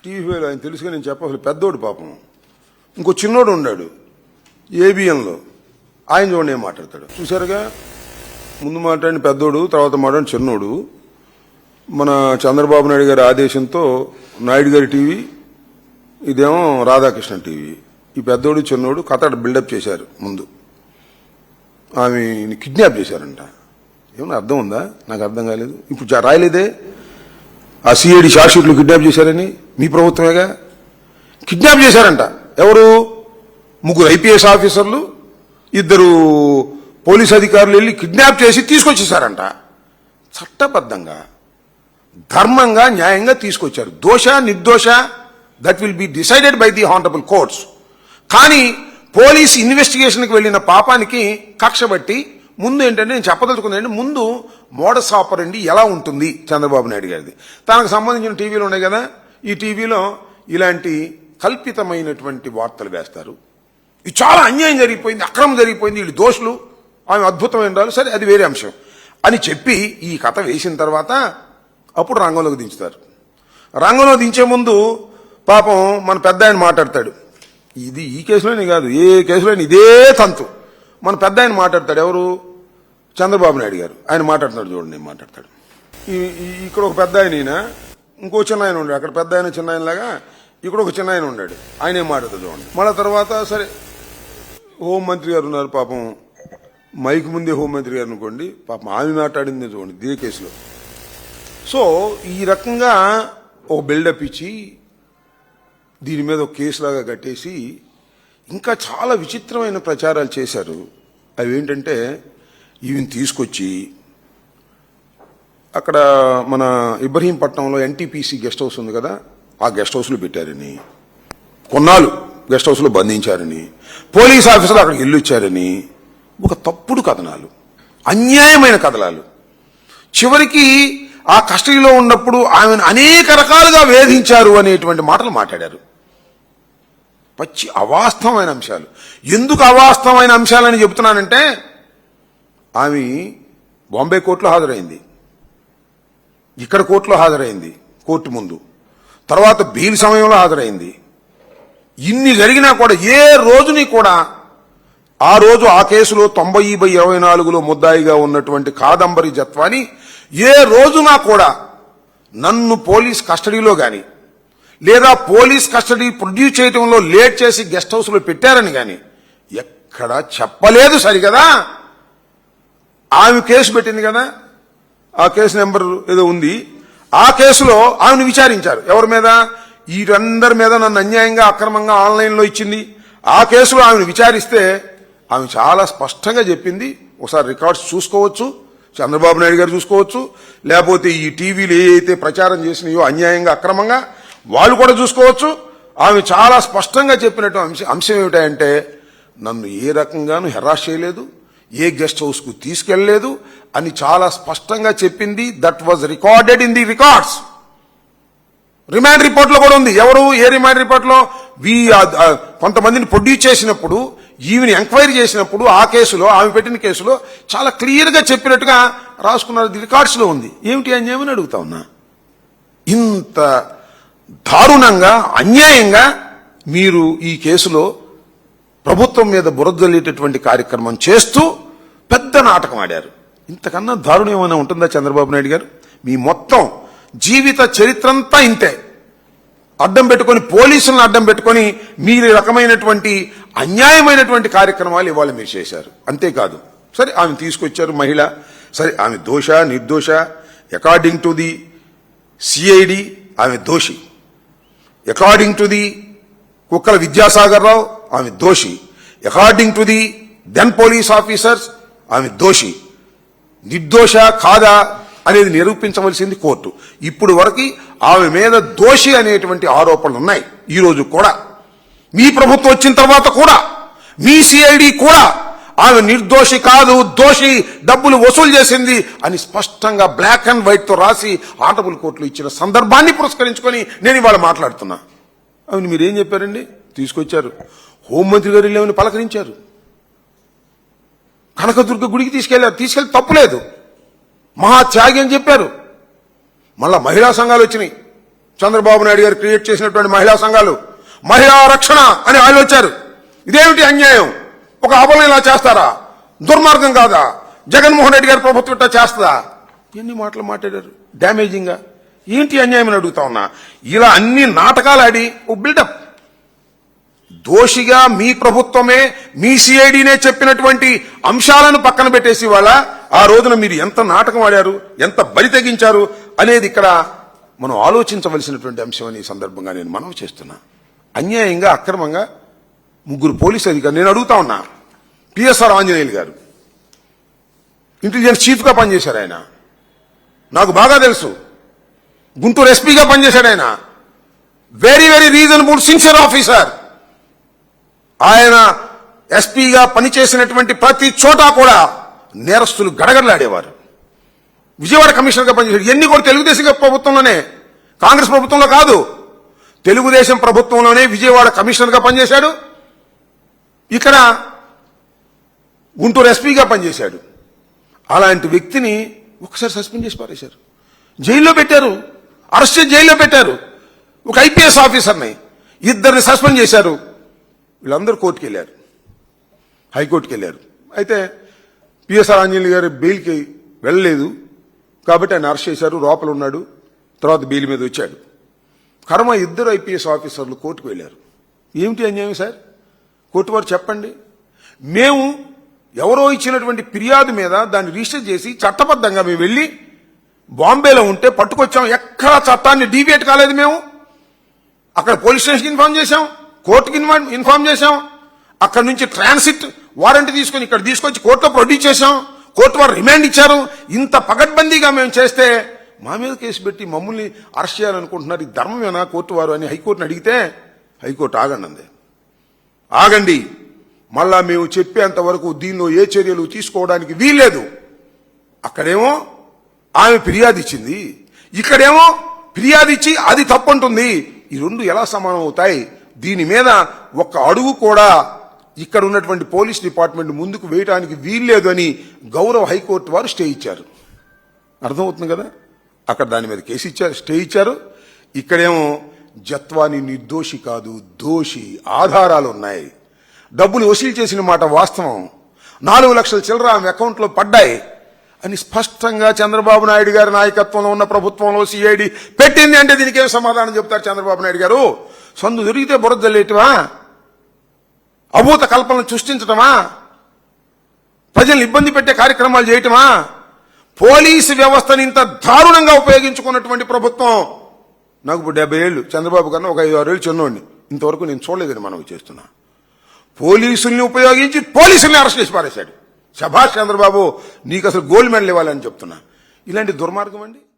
టీవీలో ఆయన తెలుసుగా నేను చెప్పాలి పెద్దోడు పాపం. ఇంకో చిన్నోడు ఉన్నాడు ఏబిఎన్లో, ఆయన చూడండి ఏం మాట్లాడతాడు చూసారుగా. ముందు మాట్లాడిన పెద్దోడు, తర్వాత మాట్లాడిన చిన్నోడు. మన చంద్రబాబు నాయుడు గారి ఆదేశంతో నాయుడు గారి టీవీ, ఇదేమో రాధాకృష్ణ టీవీ. ఈ పెద్దోడు చిన్నోడు కథ బిల్డప్ చేశారు. ముందు ఆమెని కిడ్నాప్ చేశారంట. ఏమన్నా అర్థం ఉందా? నాకు అర్థం కాలేదు. ఇప్పుడు రాయలేదే ఆ సిఐడి షార్ట్ షీట్లు కిడ్నాప్ చేశారని. మీ ప్రభుత్వమేగా. కిడ్నాప్ చేశారంట. ఎవరు? 3 ఐపీఎస్ ఆఫీసర్లు, 2 పోలీస్ అధికారులు వెళ్ళి కిడ్నాప్ చేసి తీసుకొచ్చేశారంట. చట్టబద్ధంగా, ధర్మంగా, న్యాయంగా తీసుకొచ్చారు. దోష నిర్దోష that will be decided by the honourable courts. కానీ పోలీస్ ఇన్వెస్టిగేషన్కి వెళ్ళిన పాపానికి కక్ష బట్టి ముందు ఏంటంటే నేను చెప్పదలుచుకుందంటే, ముందు మోడస్ ఆపరండి ఎలా ఉంటుంది చంద్రబాబు నాయుడు గారిది. తనకు సంబంధించిన టీవీలు ఉన్నాయి కదా, ఈ టీవీలో ఇలాంటి కల్పితమైనటువంటి వార్తలు వేస్తారు. ఇది చాలా అన్యాయం జరిగిపోయింది, అక్రమం జరిగిపోయింది, వీళ్ళు దోషులు, ఆమె అద్భుతమైన రాళ్ళు, సరే అది వేరే అంశం అని చెప్పి ఈ కథ వేసిన తర్వాత అప్పుడు రంగంలోకి దించుతారు. రంగంలో దించే ముందు పాపం మన పెద్ద ఆయన మాట్లాడతాడు. ఇది ఈ కేసులోనే కాదు, ఏ కేసులోనే ఇదే తంతు. మన పెద్ద ఆయన మాట్లాడతాడు. ఎవరు? చంద్రబాబు నాయుడు గారు. ఆయన మాట్లాడుతున్నాడు చూడండి, ఏం మాట్లాడతాడు. ఇక్కడ ఒక పెద్ద ఆయన, ఈయన ఇంకో చిన్న ఆయన ఉన్నాడు. అక్కడ పెద్ద ఆయన చిన్న ఆయన లాగా ఇక్కడ ఒక చిన్న ఆయన ఉన్నాడు. ఆయన ఏం మాట్లాడతాడు చూడండి. మళ్ళా తర్వాత సరే హోంమంత్రి గారు ఉన్నారు పాపం, మైక్ ముందే హోంమంత్రి గారు అనుకోండి, పాపం ఆమె మాట్లాడింది చూడండి ఇదే కేసులో. సో ఈ రకంగా ఒక బిల్డప్ ఇచ్చి దీని మీద ఒక కేసులాగా కట్టేసి ఇంకా చాలా విచిత్రమైన ప్రచారాలు చేశారు. అవి ఏంటంటే, ఈవిని తీసుకొచ్చి అక్కడ మన ఇబ్రహీంపట్నంలో ఎన్టీపీసీ గెస్ట్ హౌస్ ఉంది కదా, ఆ గెస్ట్ హౌస్లో పెట్టారని, కొన్నాళ్ళు గెస్ట్ హౌస్లో బంధించారని, పోలీస్ ఆఫీసర్లు అక్కడికి వెళ్ళొచ్చారని ఒక తప్పుడు కథనాలు, అన్యాయమైన కథనాలు. చివరికి ఆ కస్టడీలో ఉన్నప్పుడు ఆమెను అనేక రకాలుగా వేధించారు అనేటువంటి మాటలు మాట్లాడారు. పచ్చి అవాస్తవమైన అంశాలు. ఎందుకు అవాస్తవమైన అంశాలని చెబుతున్నానంటే, ఆమె బాంబే కోర్టులో హాజరైంది, ఇక్కడ కోర్టులో హాజరైంది, కోర్టు ముందు, తర్వాత బెయిల్ సమయంలో హాజరైంది. ఇన్ని జరిగినా కూడా ఏ రోజుని కూడా ఆ రోజు ఆ కేసులో 90/24లో ముద్దాయిగా ఉన్నటువంటి కాదంబరి జత్వాని ఏ రోజునా కూడా నన్ను పోలీస్ కస్టడీలో గాని లేదా పోలీస్ కస్టడీ ప్రొడ్యూస్ చేయడంలో లేట్ చేసి గెస్ట్ హౌస్లో పెట్టారని గాని ఎక్కడా చెప్పలేదు. సరిగదా? ఆమె కేసు పెట్టింది కదా, ఆ కేసు నెంబర్ ఏదో ఉంది, ఆ కేసులో ఆమెను విచారించారు. ఎవరి మీద? వీరందరి మీద నన్ను అన్యాయంగా అక్రమంగా ఆన్లైన్లో ఇచ్చింది. ఆ కేసులో ఆమెను విచారిస్తే ఆమె చాలా స్పష్టంగా చెప్పింది. ఒకసారి రికార్డ్స్ చూసుకోవచ్చు, చంద్రబాబు నాయుడు గారు చూసుకోవచ్చు, లేకపోతే ఈ టీవీలు ఏవైతే ప్రచారం చేసినాయో అన్యాయంగా అక్రమంగా వాళ్ళు కూడా చూసుకోవచ్చు. ఆమె చాలా స్పష్టంగా చెప్పినట్టు అంశం ఏమిటంటే, నన్ను ఏ రకంగానూ హెరాస్ చేయలేదు, ఏ గెస్ట్ హౌస్ కు తీసుకెళ్లలేదు అని చాలా స్పష్టంగా చెప్పింది. That was recorded in the records. Remand report లో కూడా ఉంది. ఎవరు? ఏ రిమాండ్ రిపోర్ట్ లో? కొంతమందిని ప్రొడ్యూస్ చేసినప్పుడు, ఈవిని ఎంక్వైరీ చేసినప్పుడు, ఆ కేసులో, ఆమె పెట్టిన కేసులో చాలా క్లియర్ గా చెప్పినట్టుగా రాసుకున్నారు. రికార్డ్స్ లో ఉంది. ఏమిటి అన్యాయమని అడుగుతా ఉన్నా. ఇంత దారుణంగా అన్యాయంగా మీరు ఈ కేసులో ప్రభుత్వం మీద బురదల్లేటటువంటి కార్యక్రమం చేస్తూ పెద్ద నాటకం ఆడారు. ఇంతకన్నా దారుణం ఏమైనా ఉంటుందా చంద్రబాబు నాయుడు గారు? మీ మొత్తం జీవిత చరిత్రంతా ఇంతే. అడ్డం పెట్టుకొని, పోలీసులను అడ్డం పెట్టుకొని మీరు రకమైనటువంటి అన్యాయమైనటువంటి కార్యక్రమాలు ఇవాళ మీరు చేశారు. అంతేకాదు, సరే ఆమె తీసుకొచ్చారు మహిళ, సరే ఆమె దోష నిర్దోష? అకార్డింగ్ టు ది సిఐడి ఆమె దోషి, according to the Kukkala Vidyasagar Rao ఆమె దోషి, according to the then police officers ఆమె దోషి. నిర్దోష కాదా అనేది నిరూపించవలసింది కోర్టు. ఇప్పుడు వరకు ఆమె మీద దోషి అనేటువంటి ఆరోపణలు ఉన్నాయి. ఈ రోజు కూడా, మీ ప్రభుత్వం వచ్చిన తర్వాత కూడా, మీ సిఐడి కూడా ఆమె నిర్దోషి కాదు, దోషి, డబ్బులు వసూలు చేసింది అని స్పష్టంగా బ్లాక్ అండ్ వైట్ తో రాసి ఆనరబుల్ కోర్టులో ఇచ్చిన సందర్భాన్ని పురస్కరించుకొని నేను ఇవాళ మాట్లాడుతున్నా. అవును, మీరేం చెప్పారండి? తీసుకొచ్చారు, హోంమంత్రి గారు వెళ్ళేమని పలకరించారు, కనకదుర్గ గుడికి తీసుకెళ్లారు, తీసుకెళ్లి తప్పులేదు, మహా త్యాగి అని చెప్పారు. మళ్ళా మహిళా సంఘాలు వచ్చినాయి, చంద్రబాబు నాయుడు గారు క్రియేట్ చేసినటువంటి మహిళా సంఘాలు, మహిళా రక్షణ అని వాళ్ళు వచ్చారు. ఇదేమిటి అన్యాయం? ఒక అబలను ఇలా చేస్తారా? దుర్మార్గం కాదా? జగన్మోహన్ రెడ్డి గారి ప్రభుత్వం ఇట్లా చేస్తుందా? ఎన్ని మాటలు మాట్లాడారు డ్యామేజింగ్ గా. ఏంటి అన్యాయం అని అడుగుతా ఉన్నా. ఇలా అన్ని నాటకాలు ఆడి ఓ బిల్డప్. దోషిగా మీ ప్రభుత్వమే, మీ సిఐడినే చెప్పినటువంటి అంశాలను పక్కన పెట్టేసి వాళ్ళ ఆ రోజున మీరు ఎంత నాటకం ఆడారు, ఎంత బరి తెగించారు అనేది ఇక్కడ మనం ఆలోచించవలసినటువంటి అంశం అని ఈ సందర్భంగా నేను మనవి చేస్తున్నా. అన్యాయంగా, అక్రమంగా ముగ్గురు పోలీసు అధికారులు, నేను అడుగుతా ఉన్నా, పిఎస్ఆర్ ఆంజనేయులు గారు ఇంటెలిజెన్స్ చీఫ్ గా పనిచేశారు ఆయన, నాకు బాగా తెలుసు. గుంటూరు ఎస్పీగా పనిచేశాడు ఆయన. Very very reasonable sincere officer. ఆయన ఎస్పీగా పనిచేసినటువంటి ప్రతి చోట కూడా నేరస్తులు గడగడలాడేవారు. విజయవాడ కమిషనర్గా పనిచేశాడు. ఎన్ని కూడా తెలుగుదేశం ప్రభుత్వంలోనే, కాంగ్రెస్ ప్రభుత్వంలో కాదు, తెలుగుదేశం ప్రభుత్వంలోనే విజయవాడ కమిషనర్గా పనిచేశాడు. ఇక్కడ గుంటూరు ఎస్పీగా పనిచేశాడు. అలాంటి వ్యక్తిని ఒకసారి సస్పెండ్ చేసి పారేశారు, జైల్లో పెట్టారు, అరెస్ట్ చేసి జైల్లో పెట్టారు. ఒక ఐపీఎస్ ఆఫీసర్ని, ఇద్దరిని సస్పెండ్ చేశారు. వీళ్ళందరూ కోర్టుకు వెళ్ళారు, హైకోర్టుకు వెళ్ళారు. అయితే పిఎస్ఆర్ ఆంజనేయులు గారు బెయిల్కి వెళ్ళలేదు కాబట్టి ఆయన అరెస్ట్ చేశారు, లోపల ఉన్నాడు. తర్వాత బెయిల్ మీద వచ్చాడు. కర్మ ఇద్దరు ఐపీఎస్ ఆఫీసర్లు కోర్టుకు వెళ్ళారు. ఏమిటి అన్యాయం సార్? కోర్టు వారు చెప్పండి. మేము ఎవరో ఇచ్చినటువంటి ఫిర్యాదు మీద దాన్ని రిజిస్టర్ చేసి చట్టబద్ధంగా మేము వెళ్ళి బాంబేలో ఉంటే పట్టుకొచ్చాం. ఎక్కడా చట్టాన్ని డీవియేట్ కాలేదు. మేము అక్కడ పోలీస్ స్టేషన్కి ఇన్ఫార్మ్ చేశాం, కోర్టుకి ఇన్ఫార్మ్ చేశాం. అక్కడ నుంచి ట్రాన్సిట్ వారెంట్ తీసుకొని ఇక్కడ తీసుకొచ్చి కోర్టులో ప్రొడ్యూస్ చేశాం. కోర్టు వారు రిమాండ్ ఇచ్చారు. ఇంత పగడ్బందీగా మేము చేస్తే మా మీద కేసు పెట్టి మమ్మల్ని అరెస్ట్ చేయాలనుకుంటున్నారు. ఈ ధర్మమేనా కోర్టు వారు అని హైకోర్టుని అడిగితే హైకోర్టు ఆగండి అంది. ఆగండి, మళ్ళా మేము చెప్పేంత వరకు దీనిలో ఏ చర్యలు తీసుకోవడానికి వీల్లేదు. అక్కడేమో ఆమె ఫిర్యాదు ఇచ్చింది, ఇక్కడేమో ఫిర్యాదు ఇచ్చి అది తప్పంటుంది. ఈ రెండు ఎలా సమానం అవుతాయి? దీని మీద ఒక్క అడుగు కూడా ఇక్కడ ఉన్నటువంటి పోలీస్ డిపార్ట్మెంట్ ముందుకు వేయడానికి వీల్లేదు అని గౌరవ హైకోర్టు వారు స్టే ఇచ్చారు. అర్థమవుతుంది కదా? అక్కడ దాని మీద కేసు ఇచ్చారు, స్టే ఇచ్చారు. ఇక్కడేమో జత్వాని నిర్దోషి కాదు, దోషి, ఆధారాలు ఉన్నాయి, డబ్బులు వసూలు చేసిన మాట వాస్తవం, 4 లక్షల చిల్లర ఆమె అకౌంట్లో పడ్డాయి అని స్పష్టంగా చంద్రబాబు నాయుడు గారి నాయకత్వంలో ఉన్న ప్రభుత్వంలో సిఐడి పెట్టింది. అంటే దీనికి ఏం సమాధానం చెప్తారు చంద్రబాబు నాయుడు గారు? సందు దొరికితే బురద జల్లేయటమా? అభూత కల్పనలు సృష్టించటమా? ప్రజల్ని ఇబ్బంది పెట్టే కార్యక్రమాలు చేయటమా? పోలీసు వ్యవస్థను ఇంత దారుణంగా ఉపయోగించుకున్నటువంటి ప్రభుత్వం, నాకు ఇప్పుడు 70 ఏళ్ళు, చంద్రబాబు కన్నా ఒక 5-6 ఏళ్ళు చిన్నోడిని, ఇంతవరకు నేను చూడలేదని మనం చేస్తున్నా. పోలీసుల్ని ఉపయోగించి పోలీసుల్ని అరెస్ట్ చేసి పారేశాడు. శభాష్ చంద్రబాబు, నీకు అసలు గోల్డ్ మెడల్ ఇవ్వాలని చెప్తున్నా. ఇలాంటి దుర్మార్గం అండి.